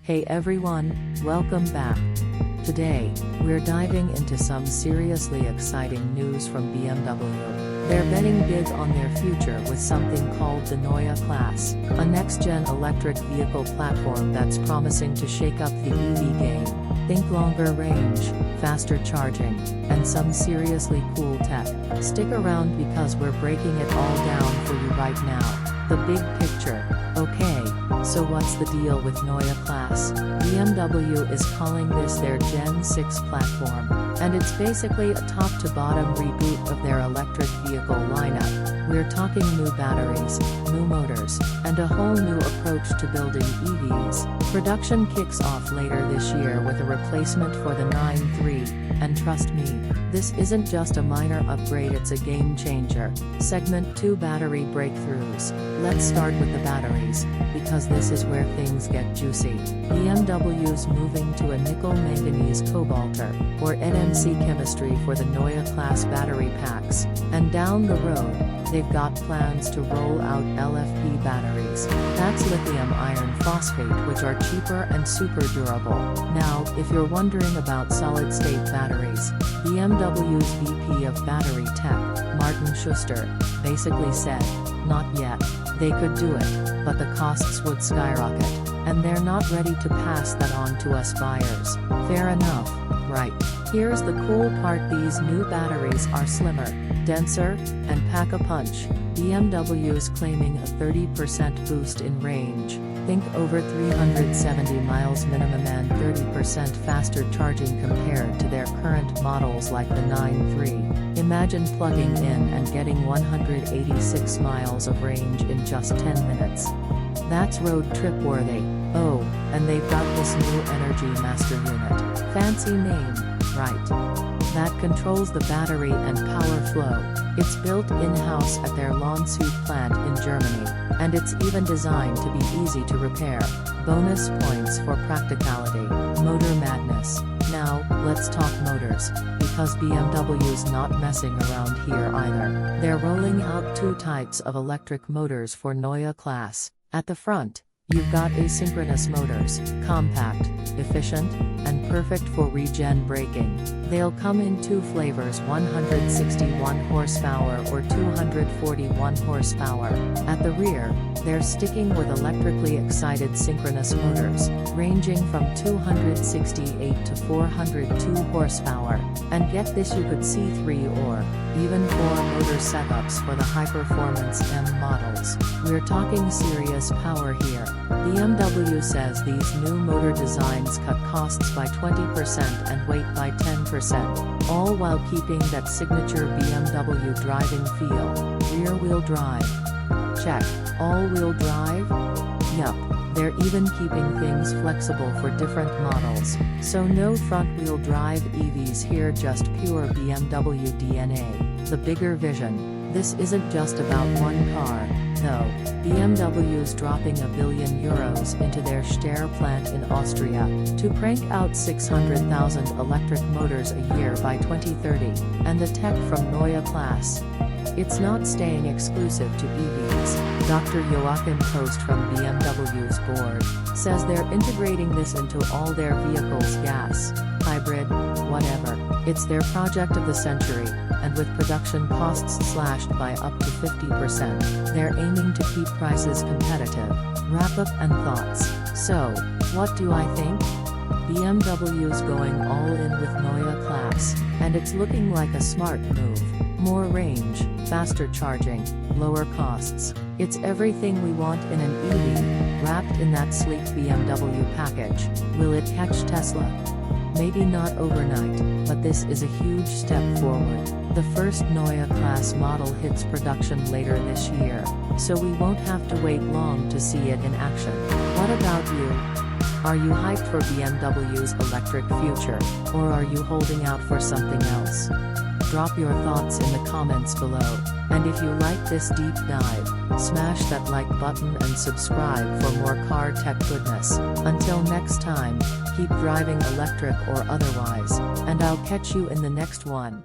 Hey everyone, welcome back. Today, we're diving into some seriously exciting news from BMW. They're betting big on their future with something called the Neue Klasse, a next-gen electric vehicle platform that's promising to shake up the EV game. Think longer range, faster charging, and some seriously cool tech. Stick around because we're breaking it all down for you right now. The big picture. Okay, so what's the deal with Neue Klasse? BMW is calling this their Gen 6 platform, and it's basically a top-to-bottom reboot of their electric vehicle lineup. We're talking new batteries, new motors, and a whole new approach to building EVs. Production kicks off later this year with a replacement for the 9-3, and trust me, this isn't just a minor upgrade, it's a game changer. Segment 2 Battery Breakthroughs. Let's start with the batteries, because this is where things get juicy. BMW's moving to a nickel-manganese cobalter, or NMC chemistry for the Neue Klasse battery packs, and down the road, they've got plans to roll out LFP batteries. That's lithium iron phosphate, which are cheaper and super durable. Now, if you're wondering about solid-state batteries, BMW's VP of Battery Tech, Martin Schuster, basically said, not yet. They could do it, but the costs would skyrocket, and they're not ready to pass that on to us buyers. Fair enough, right? Here's the cool part, these new batteries are slimmer, denser, and pack a punch. BMW's claiming a 30% boost in range. Think over 370 miles minimum and 30% faster charging compared to their current models like the 9-3. Imagine plugging in and getting 186 miles of range in just 10 minutes. That's road trip worthy. Oh, and they've got this new Energy Master Unit. Fancy name, right? That controls the battery and power flow. It's built in-house at their Landshut plant in Germany, and it's even designed to be easy to repair. Bonus points for practicality. Motor madness. Now, let's talk motors, because BMW's not messing around here either. They're rolling out two types of electric motors for Neue Klasse. At the front, you've got asynchronous motors, compact, efficient, and perfect for regen braking. They'll come in two flavors, 161 horsepower or 241 horsepower. At the rear, they're sticking with electrically excited synchronous motors, ranging from 268 to 402 horsepower. And get this, you could see 3 or even 4 motor setups for the high-performance M models. We're talking serious power here. BMW says these new motor designs cut costs by 20% and weight by 10%, all while keeping that signature BMW driving feel. Rear-wheel drive. Check. All-wheel drive? Yup. They're even keeping things flexible for different models. So no front-wheel drive EVs here, just pure BMW DNA. The bigger vision. This isn't just about one car, though. BMW's dropping €1 billion into their Steyr plant in Austria, to crank out 600,000 electric motors a year by 2030, and the tech from Neue Klasse. It's not staying exclusive to EVs. Dr. Joachim Post from BMW's board says they're integrating this into all their vehicles, gas, hybrid, whatever. It's their project of the century, and with production costs slashed by up to 50%, they're aiming to keep prices competitive. Wrap-up and thoughts. So, what do I think? BMW's going all in with Neue Klasse, and it's looking like a smart move. More range, faster charging, lower costs. It's everything we want in an EV, wrapped in that sleek BMW package. Will it catch Tesla? Maybe not overnight, but this is a huge step forward. The first Neue Klasse model hits production later this year, so we won't have to wait long to see it in action. What about you? Are you hyped for BMW's electric future, or are you holding out for something else? Drop your thoughts in the comments below, and if you like this deep dive, smash that like button and subscribe for more car tech goodness. Until next time, keep driving electric or otherwise, and I'll catch you in the next one.